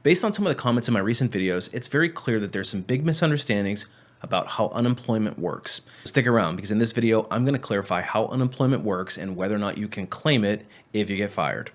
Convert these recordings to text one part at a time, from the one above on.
Based on some of the comments in my recent videos, it's very clear that there's some big misunderstandings about how unemployment works. Stick around because in this video, I'm going to clarify how unemployment works and whether or not you can claim it if you get fired.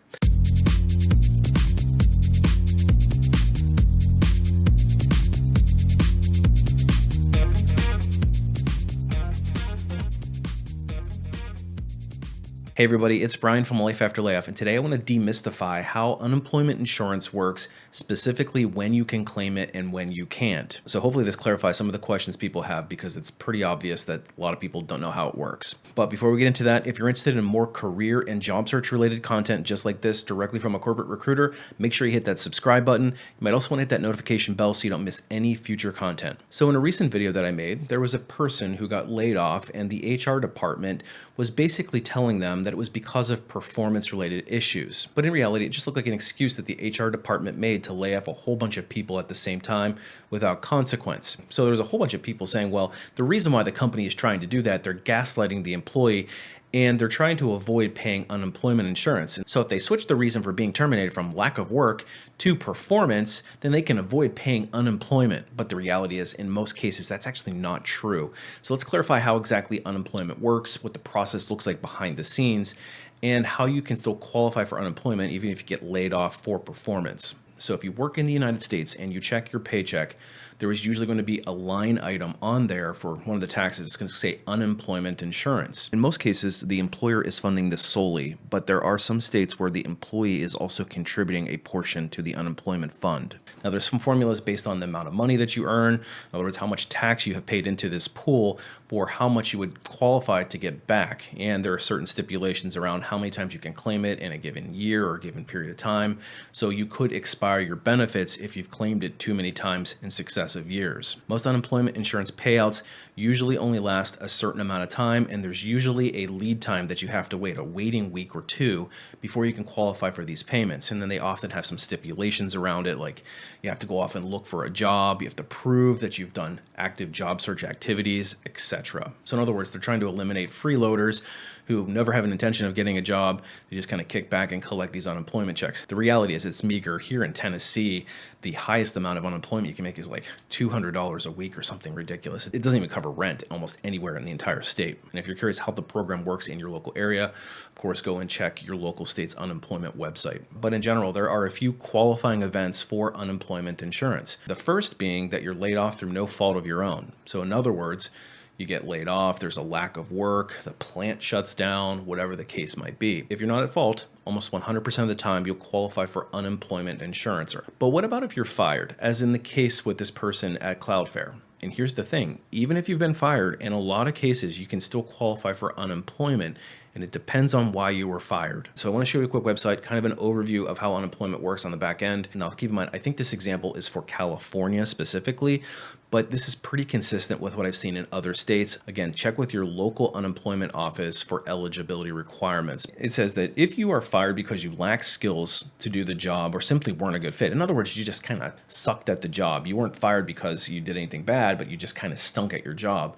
Hey everybody, it's Brian from Life After Layoff, and today I want to demystify how unemployment insurance works, specifically when you can claim it and when you can't. So hopefully this clarifies some of the questions people have because it's pretty obvious that a lot of people don't know how it works. But before we get into that, if you're interested in more career and job search related content just like this directly from a corporate recruiter, make sure you hit that subscribe button. You might also want to hit that notification bell so you don't miss any future content. So in a recent video that I made, there was a person who got laid off and the HR department was basically telling them that it was because of performance-related issues. But in reality, it just looked like an excuse that the HR department made to lay off a whole bunch of people at the same time without consequence. So there was a whole bunch of people saying, well, the reason why the company is trying to do that, they're gaslighting the employee and they're trying to avoid paying unemployment insurance. And so if they switch the reason for being terminated from lack of work to performance, then they can avoid paying unemployment. But the reality is, in most cases, that's actually not true. So let's clarify how exactly unemployment works, what the process looks like behind the scenes, and how you can still qualify for unemployment even if you get laid off for performance. So if you work in the United States and you check your paycheck, there is usually going to be a line item on there for one of the taxes. It's going to say unemployment insurance. In most cases, the employer is funding this solely, but there are some states where the employee is also contributing a portion to the unemployment fund. Now, there's some formulas based on the amount of money that you earn. In other words, how much tax you have paid into this pool for how much you would qualify to get back. And there are certain stipulations around how many times you can claim it in a given year or a given period of time. So you could expire your benefits if you've claimed it too many times in successive years. Most unemployment insurance payouts usually only last a certain amount of time, and there's usually a lead time that you have to wait, a waiting week or two before you can qualify for these payments. And then they often have some stipulations around it, like you have to go off and look for a job, you have to prove that you've done active job search activities, etc. So in other words, they're trying to eliminate freeloaders who never have an intention of getting a job. They just kind of kick back and collect these unemployment checks. The reality is it's meager. Here in Tennessee, the highest amount of unemployment you can make is like $200 a week or something ridiculous. It doesn't even cover rent almost anywhere in the entire state. And if you're curious how the program works in your local area, of course, go and check your local state's unemployment website. But in general, there are a few qualifying events for unemployment insurance. The first being that you're laid off through no fault of your own. So in other words, you get laid off, there's a lack of work, the plant shuts down, whatever the case might be. If you're not at fault, almost 100% of the time you'll qualify for unemployment insurance. But what about if you're fired, as in the case with this person at Cloudflare? And here's the thing, even if you've been fired, in a lot of cases, you can still qualify for unemployment, and it depends on why you were fired. So I want to show you a quick website, kind of an overview of how unemployment works on the back end. Now keep in mind, I think this example is for California specifically, but this is pretty consistent with what I've seen in other states. Again, check with your local unemployment office for eligibility requirements. It says that if you are fired because you lack skills to do the job or simply weren't a good fit, in other words, you just kind of sucked at the job. You weren't fired because you did anything bad, but you just kind of stunk at your job.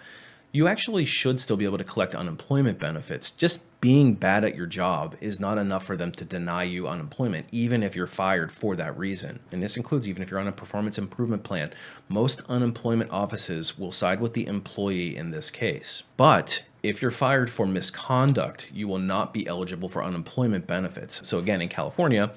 You actually should still be able to collect unemployment benefits. Just being bad at your job is not enough for them to deny you unemployment, even if you're fired for that reason. And this includes even if you're on a performance improvement plan. Most unemployment offices will side with the employee in this case. But if you're fired for misconduct, you will not be eligible for unemployment benefits. So again, in California,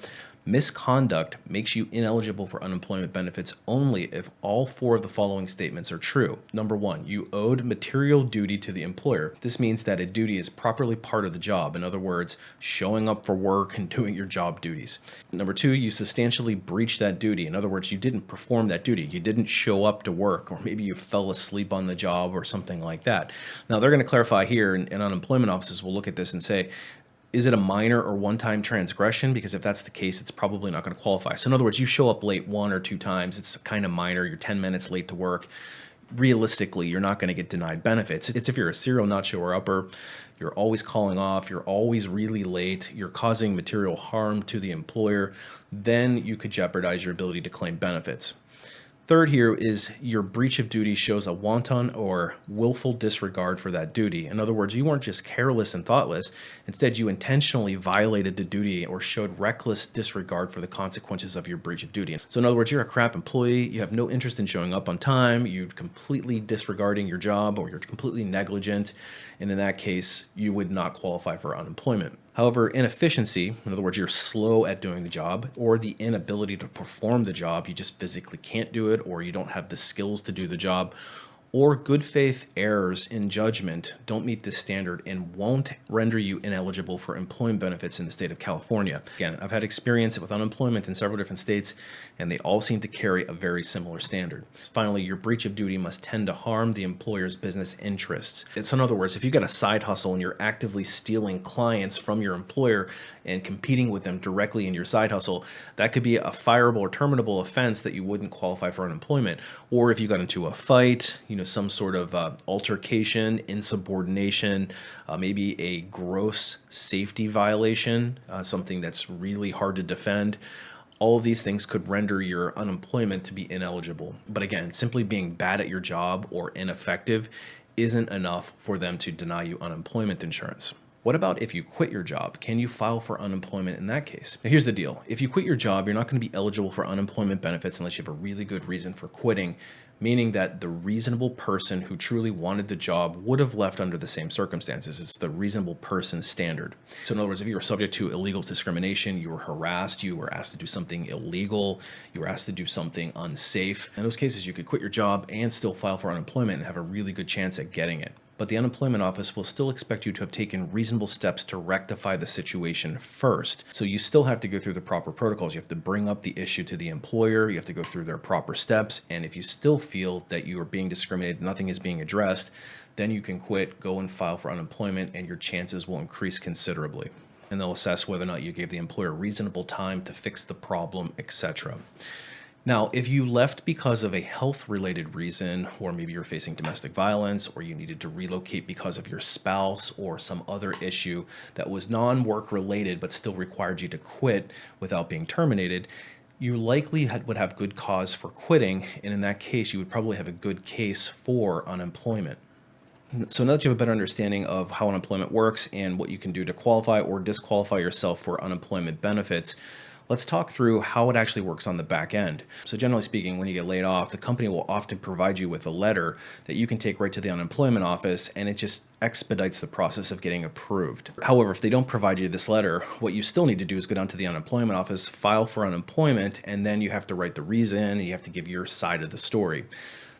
misconduct makes you ineligible for unemployment benefits only if all four of the following statements are true. Number one, you owed material duty to the employer. This means that a duty is properly part of the job. In other words, showing up for work and doing your job duties. Number two, you substantially breached that duty. In other words, you didn't perform that duty. You didn't show up to work, or maybe you fell asleep on the job or something like that. Now they're going to clarify here, and unemployment offices will look at this and say, is it a minor or one-time transgression? Because if that's the case, it's probably not going to qualify. So in other words, you show up late 1 or 2 times, it's kind of minor, you're 10 minutes late to work. Realistically, you're not going to get denied benefits. It's if you're a serial not shower upper, you're always calling off, you're always really late, you're causing material harm to the employer, then you could jeopardize your ability to claim benefits. Third here is your breach of duty shows a wanton or willful disregard for that duty. In other words, you weren't just careless and thoughtless. Instead, you intentionally violated the duty or showed reckless disregard for the consequences of your breach of duty. So in other words, you're a crap employee. You have no interest in showing up on time. You're completely disregarding your job, or you're completely negligent. And in that case, you would not qualify for unemployment. However, inefficiency, in other words, you're slow at doing the job, or the inability to perform the job, you just physically can't do it, or you don't have the skills to do the job, or good faith errors in judgment don't meet this standard and won't render you ineligible for employment benefits in the state of California. Again, I've had experience with unemployment in several different states, and they all seem to carry a very similar standard. Finally, your breach of duty must tend to harm the employer's business interests. So in other words, if you've got a side hustle and you're actively stealing clients from your employer and competing with them directly in your side hustle, that could be a fireable or terminable offense that you wouldn't qualify for unemployment. Or if you got into a fight, some sort of altercation, insubordination, maybe a gross safety violation, something that's really hard to defend. All of these things could render your unemployment to be ineligible. But again, simply being bad at your job or ineffective isn't enough for them to deny you unemployment insurance. What about if you quit your job? Can you file for unemployment in that case? Now, here's the deal. If you quit your job, you're not going to be eligible for unemployment benefits unless you have a really good reason for quitting, meaning that the reasonable person who truly wanted the job would have left under the same circumstances. It's the reasonable person standard. So in other words, if you were subject to illegal discrimination, you were harassed, you were asked to do something illegal, you were asked to do something unsafe, in those cases, you could quit your job and still file for unemployment and have a really good chance at getting it. But the unemployment office will still expect you to have taken reasonable steps to rectify the situation first. So you still have to go through the proper protocols. You have to bring up the issue to the employer. You have to go through their proper steps. And if you still feel that you are being discriminated, nothing is being addressed, then you can quit, go and file for unemployment, and your chances will increase considerably. And they'll assess whether or not you gave the employer reasonable time to fix the problem, etc. Now, if you left because of a health-related reason, or maybe you're facing domestic violence, or you needed to relocate because of your spouse or some other issue that was non-work related but still required you to quit without being terminated, you likely would have good cause for quitting, and in that case, you would probably have a good case for unemployment. So now that you have a better understanding of how unemployment works and what you can do to qualify or disqualify yourself for unemployment benefits, let's talk through how it actually works on the back end. So generally speaking, when you get laid off, the company will often provide you with a letter that you can take right to the unemployment office, and it just expedites the process of getting approved. However, if they don't provide you this letter, what you still need to do is go down to the unemployment office, file for unemployment, and then you have to write the reason, and you have to give your side of the story.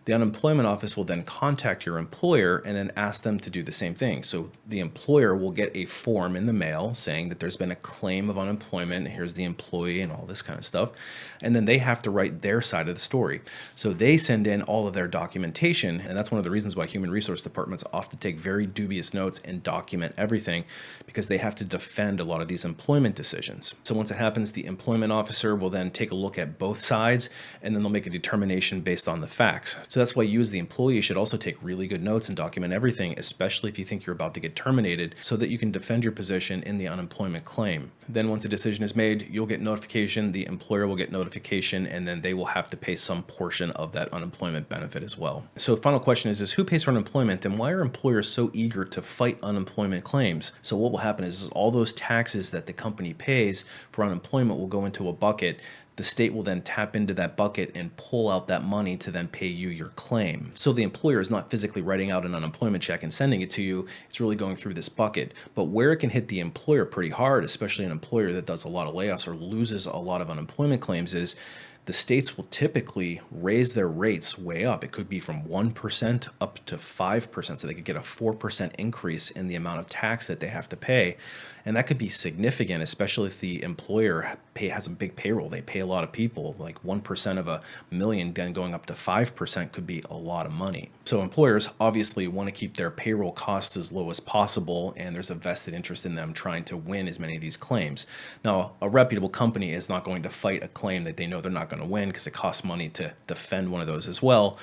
The unemployment office will then contact your employer and then ask them to do the same thing. So the employer will get a form in the mail saying that there's been a claim of unemployment, here's the employee and all this kind of stuff. And then they have to write their side of the story. So they send in all of their documentation. And that's one of the reasons why human resource departments often take very dubious notes and document everything, because they have to defend a lot of these employment decisions. So once it happens, the employment officer will then take a look at both sides, and then they'll make a determination based on the facts. So that's why you as the employee should also take really good notes and document everything, especially if you think you're about to get terminated, so that you can defend your position in the unemployment claim. Then once a decision is made, you'll get notification, the employer will get notification, and then they will have to pay some portion of that unemployment benefit as well. So the final question is who pays for unemployment, and why are employers so eager to fight unemployment claims? So what will happen is all those taxes that the company pays for unemployment will go into a bucket. The state will then tap into that bucket and pull out that money to then pay you your claim. So the employer is not physically writing out an unemployment check and sending it to you. It's really going through this bucket. But where it can hit the employer pretty hard, especially an employer that does a lot of layoffs or loses a lot of unemployment claims, is the states will typically raise their rates way up. It could be from 1% up to 5%. So they could get a 4% increase in the amount of tax that they have to pay. And that could be significant, especially if the employer has a big payroll. They pay a lot of people, like 1% of a million, then going up to 5% could be a lot of money. So employers obviously want to keep their payroll costs as low as possible, and there's a vested interest in them trying to win as many of these claims. Now, a reputable company is not going to fight a claim that they know they're not going to win, because it costs money to defend one of those as well.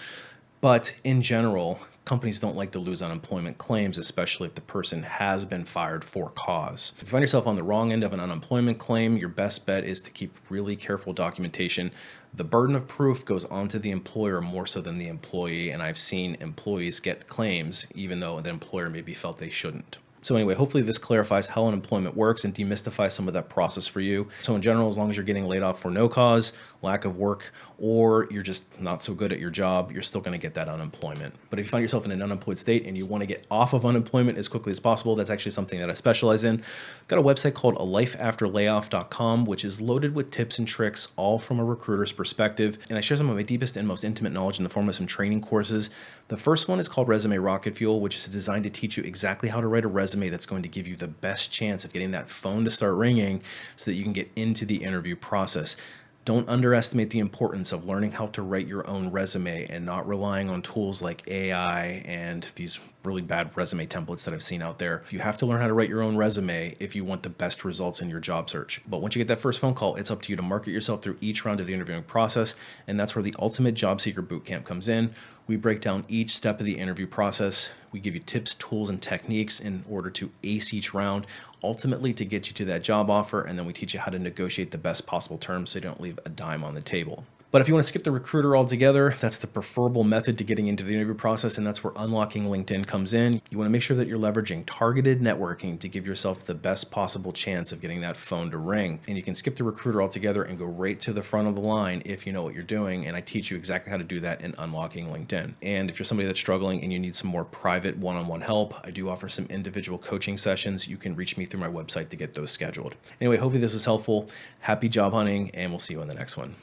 But in general, companies don't like to lose unemployment claims, especially if the person has been fired for cause. If you find yourself on the wrong end of an unemployment claim, your best bet is to keep really careful documentation. The burden of proof goes onto the employer more so than the employee, and I've seen employees get claims even though the employer maybe felt they shouldn't. So anyway, hopefully this clarifies how unemployment works and demystifies some of that process for you. So in general, as long as you're getting laid off for no cause, lack of work, or you're just not so good at your job, you're still going to get that unemployment. But if you find yourself in an unemployed state and you want to get off of unemployment as quickly as possible, that's actually something that I specialize in. I've got a website called alifeafterlayoff.com, which is loaded with tips and tricks, all from a recruiter's perspective. And I share some of my deepest and most intimate knowledge in the form of some training courses. The first one is called Resume Rocketfuel, which is designed to teach you exactly how to write a resume that's going to give you the best chance of getting that phone to start ringing so that you can get into the interview process. Don't underestimate the importance of learning how to write your own resume and not relying on tools like AI and these really bad resume templates that I've seen out there. You have to learn how to write your own resume if you want the best results in your job search. But once you get that first phone call, it's up to you to market yourself through each round of the interviewing process. And that's where the ultimate Job Seeker Bootcamp comes in. We break down each step of the interview process. We give you tips, tools, and techniques in order to ace each round, ultimately to get you to that job offer. And then we teach you how to negotiate the best possible terms so you don't leave a dime on the table. But if you want to skip the recruiter altogether, that's the preferable method to getting into the interview process, and that's where unlocking LinkedIn comes in. You want to make sure that you're leveraging targeted networking to give yourself the best possible chance of getting that phone to ring. And you can skip the recruiter altogether and go right to the front of the line if you know what you're doing, and I teach you exactly how to do that in unlocking LinkedIn. And if you're somebody that's struggling and you need some more private one-on-one help, I do offer some individual coaching sessions. You can reach me through my website to get those scheduled. Anyway, hopefully this was helpful. Happy job hunting, and we'll see you in the next one.